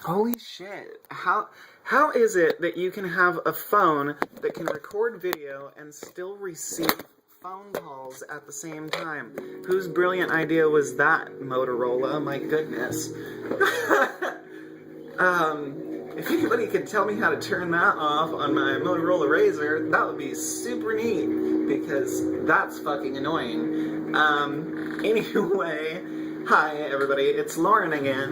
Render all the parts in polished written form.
Holy shit. How is it that you can have a phone that can record video and still receive phone calls at the same time? Whose brilliant idea was that, Motorola? My goodness. If anybody could tell me how to turn that off on my Motorola Razr, that would be super neat, because that's fucking annoying. Anyway, hi everybody, it's Lauren again.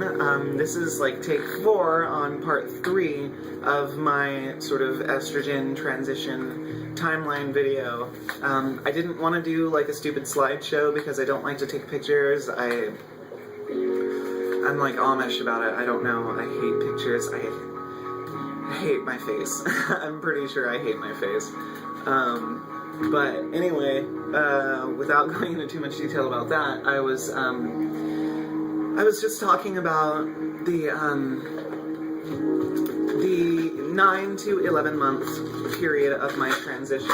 This is like take 4 on part 3 of my sort of estrogen transition timeline video. I didn't want to do like a stupid slideshow because I don't like to take pictures. I'm like Amish about it. I don't know. I hate pictures. I hate my face. I'm pretty sure I hate my face. But anyway, without going into too much detail about that, I was just talking about the 9 to 11 month period of my transition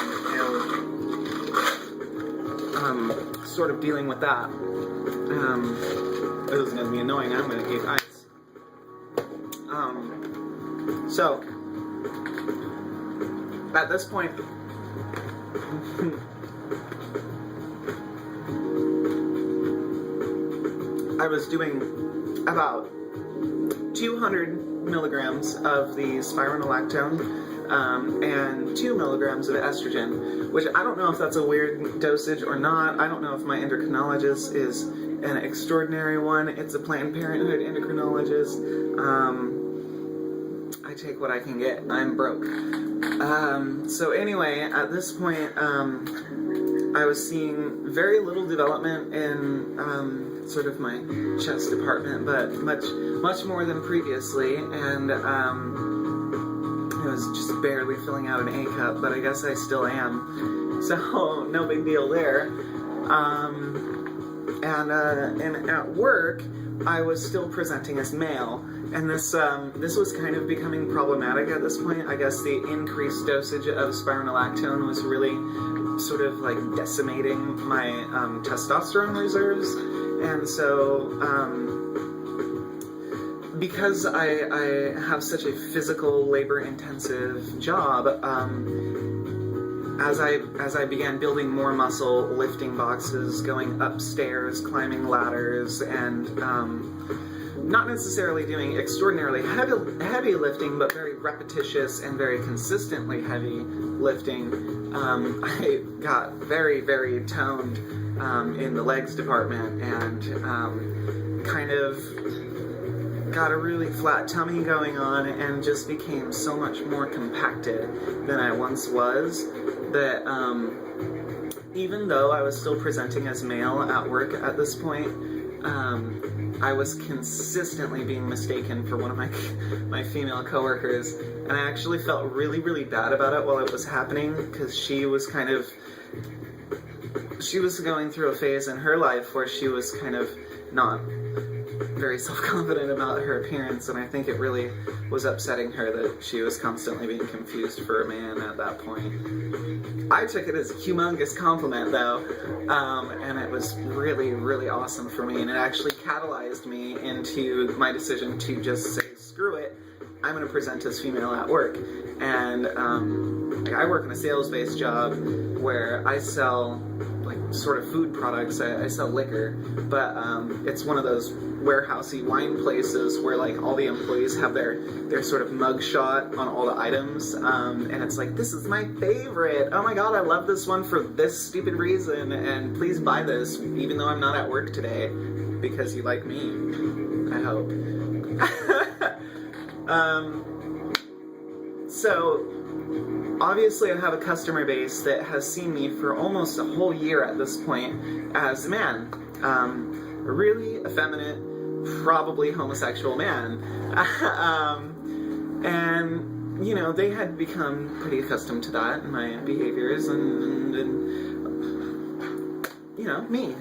and sort of dealing with that. This is going to be annoying. I'm going to eat ice. So, at this point, I was doing about 200 milligrams of the spironolactone and 2 milligrams of estrogen, which I don't know if that's a weird dosage or not. I don't know if my endocrinologist is an extraordinary one. It's a Planned Parenthood endocrinologist. I take what I can get. I'm broke. So anyway, at this point, I was seeing very little development in sort of my chest department, but much more than previously, and I was just barely filling out an A cup, but I guess I still am. So no big deal there. And at work, I was still presenting as male, and this was kind of becoming problematic at this point. I guess the increased dosage of spironolactone was really sort of like decimating my testosterone reserves, and so because I have such a physical, labor-intensive job, as I began building more muscle, lifting boxes, going upstairs, climbing ladders, and not necessarily doing extraordinarily heavy lifting, but very repetitious and very consistently heavy lifting, I got very, very toned in the legs department, and kind of got a really flat tummy going on, and just became so much more compacted than I once was, that even though I was still presenting as male at work at this point, I was consistently being mistaken for one of my female coworkers, and I actually felt really, really bad about it while it was happening, because she was going through a phase in her life where she was kind of not very self-confident about her appearance, and I think it really was upsetting her that she was constantly being confused for a man at that point. I took it as a humongous compliment, though, and it was really, really awesome for me, and it actually catalyzed me into my decision to just say, screw it, I'm going to present as female at work. And I work in a sales-based job where I sell like sort of food products. I sell liquor, but it's one of those warehousey wine places where like all the employees have their sort of mug shot on all the items, and it's like, this is my favorite, oh my god, I love this one for this stupid reason, and please buy this even though I'm not at work today, because you like me, I hope. So obviously I have a customer base that has seen me for almost a whole year at this point as a man. A really effeminate, probably homosexual man. And, you know, they had become pretty accustomed to that and my behaviors and you know, me.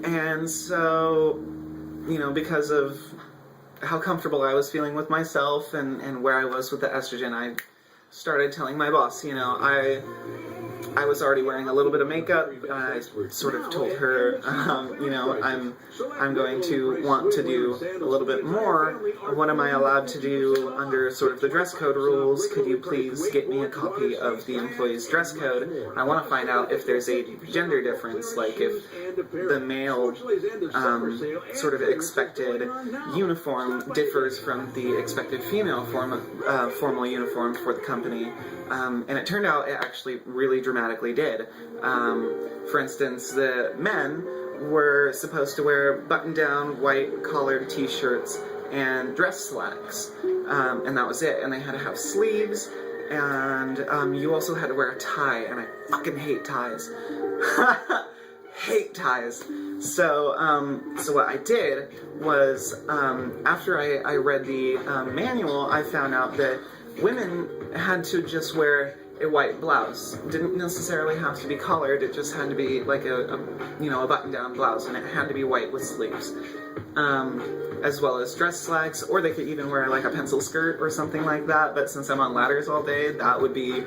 And so, you know, because of how comfortable I was feeling with myself and where I was with the estrogen, I started telling my boss, you know, I was already wearing a little bit of makeup. I sort of told her, you know, I'm going to want to do a little bit more. What am I allowed to do under sort of the dress code rules? Could you please get me a copy of the employee's dress code? I want to find out if there's a gender difference, like if the male sort of expected uniform differs from the expected female formal uniform for the company. And it turned out it actually really dramatically did. For instance, the men were supposed to wear button-down white collared t-shirts and dress slacks, and that was it. And they had to have sleeves, and you also had to wear a tie, and I fucking hate ties. Hate ties. So what I did was, after I read the manual, I found out that women had to just wear a white blouse. It didn't necessarily have to be collared, it just had to be like a button-down blouse, and it had to be white with sleeves. As well as dress slacks, or they could even wear like a pencil skirt or something like that, but since I'm on ladders all day, that would be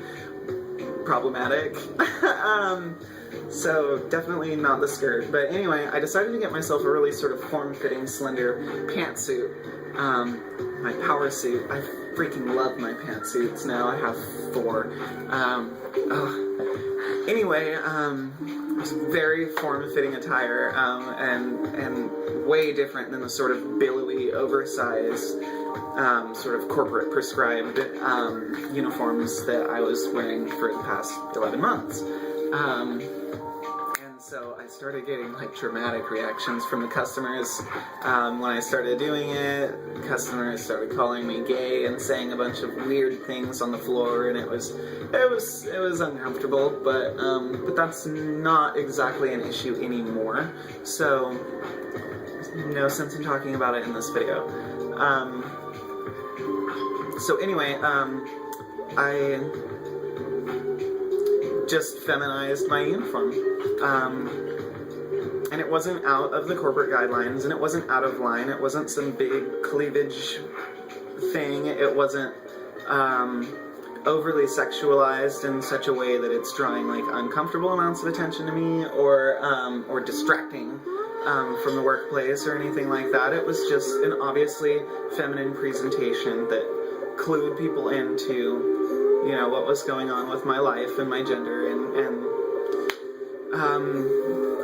problematic. So definitely not the skirt. But anyway, I decided to get myself a really sort of form-fitting, slender pantsuit. My power suit. I freaking love my pantsuits now. I have 4. Anyway, it was very form-fitting attire, and way different than the sort of billowy, oversized, sort of corporate prescribed uniforms that I was wearing for the past 11 months. And so I started getting like dramatic reactions from the customers. When I started doing it, customers started calling me gay and saying a bunch of weird things on the floor, and it was uncomfortable, but that's not exactly an issue anymore. So no sense in talking about it in this video. So anyway, I just feminized my uniform. And it wasn't out of the corporate guidelines, and it wasn't out of line. It wasn't some big cleavage thing. It wasn't overly sexualized in such a way that it's drawing like uncomfortable amounts of attention to me, or distracting from the workplace or anything like that. It was just an obviously feminine presentation that clued people into, you know, what was going on with my life and my gender, and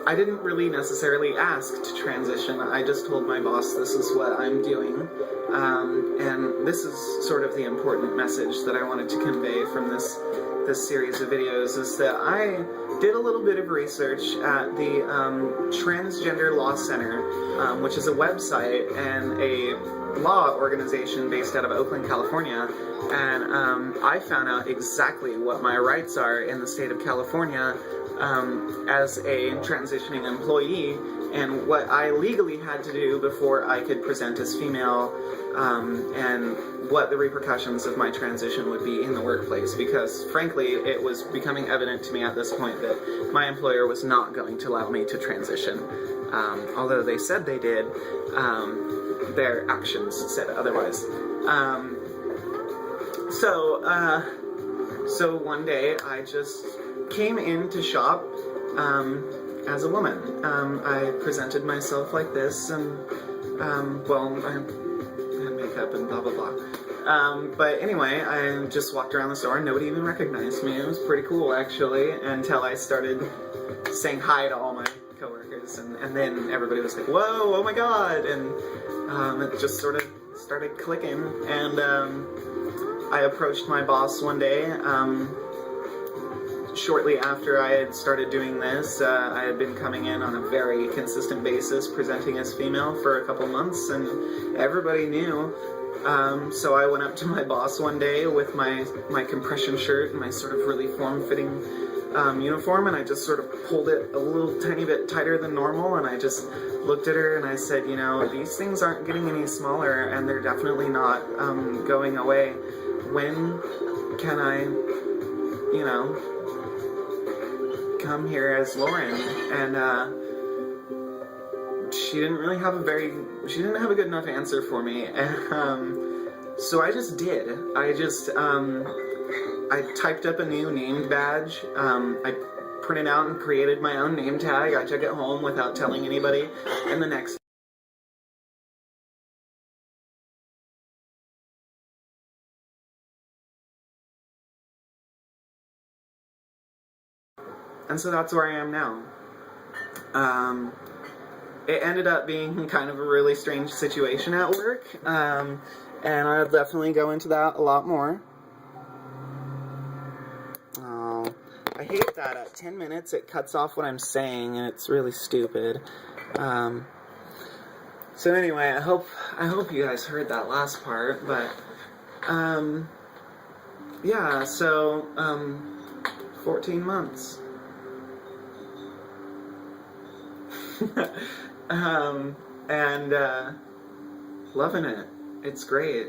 I didn't really necessarily ask to transition. I just told my boss this is what I'm doing, and this is sort of the important message that I wanted to convey from this series of videos, is that I did a little bit of research at the Transgender Law Center, which is a website and a law organization based out of Oakland, California, and I found out exactly what my rights are in the state of California as a transitioning employee, and what I legally had to do before I could present as female, and what the repercussions of my transition would be in the workplace, because frankly it was becoming evident to me at this point that my employer was not going to allow me to transition. Although they said they did, their actions said otherwise. So one day I just came in to shop as a woman. I presented myself like this, and well, I had makeup and blah blah blah. But anyway, I just walked around the store and nobody even recognized me. It was pretty cool, actually, until I started saying hi to all my coworkers, and then everybody was like, whoa, oh my god, and it just sort of started clicking, and I approached my boss one day, shortly after I had started doing this. I had been coming in on a very consistent basis, presenting as female for a couple months, and everybody knew. So I went up to my boss one day with my compression shirt and my sort of really form-fitting uniform, and I just sort of pulled it a little tiny bit tighter than normal, and I just looked at her and I said, you know, these things aren't getting any smaller, and they're definitely not going away. When can I, you know, come here as Lauren? And she didn't really have she didn't have a good enough answer for me, and so I just did. I just I typed up a new name badge. I printed out and created my own name tag. I took it home without telling anybody. And the next and so that's where I am now. It ended up being kind of a really strange situation at work, and I'll definitely go into that a lot more. Oh, I hate that at 10 minutes it cuts off what I'm saying, and it's really stupid. So anyway, I hope you guys heard that last part, but yeah, so 14 months. And loving it. It's great.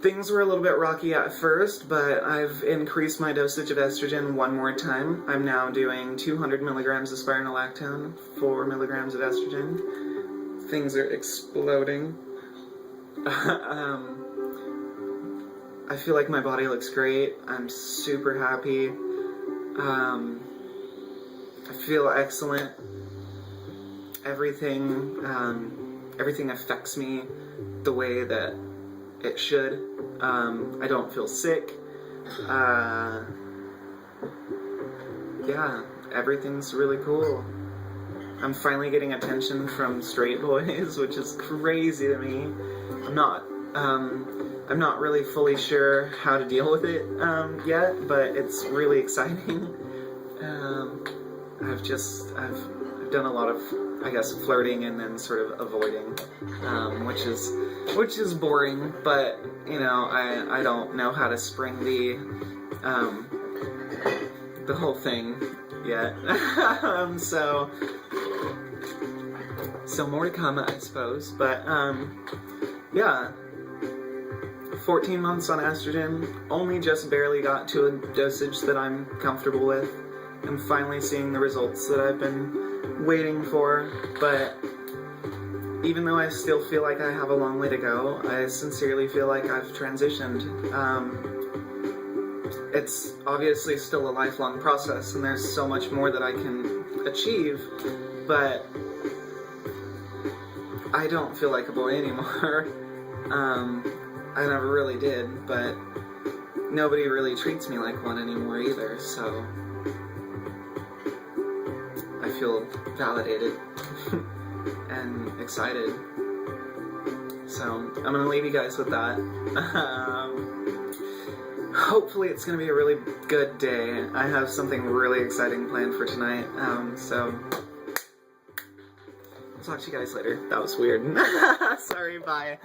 Things were a little bit rocky at first, but I've increased my dosage of estrogen one more time. I'm now doing 200 milligrams of spironolactone, 4 milligrams of estrogen. Things are exploding. I feel like my body looks great. I'm super happy. I feel excellent. Everything affects me the way that it should. I don't feel sick. Yeah, everything's really cool. I'm finally getting attention from straight boys, which is crazy to me. I'm not really fully sure how to deal with it yet, but it's really exciting. I've done a lot of, I guess, flirting and then sort of avoiding, which is boring, but you know, I don't know how to spring the whole thing yet. So more to come, I suppose, but yeah. 14 months on estrogen, only just barely got to a dosage that I'm comfortable with. I'm finally seeing the results that I've been waiting for, but even though I still feel like I have a long way to go, I sincerely feel like I've transitioned. It's obviously still a lifelong process, and there's so much more that I can achieve, but I don't feel like a boy anymore. I never really did, but nobody really treats me like one anymore either, so I feel validated and excited. So I'm gonna leave you guys with that. Hopefully it's gonna be a really good day. I have something really exciting planned for tonight, so I'll talk to you guys later. That was weird. Sorry, bye.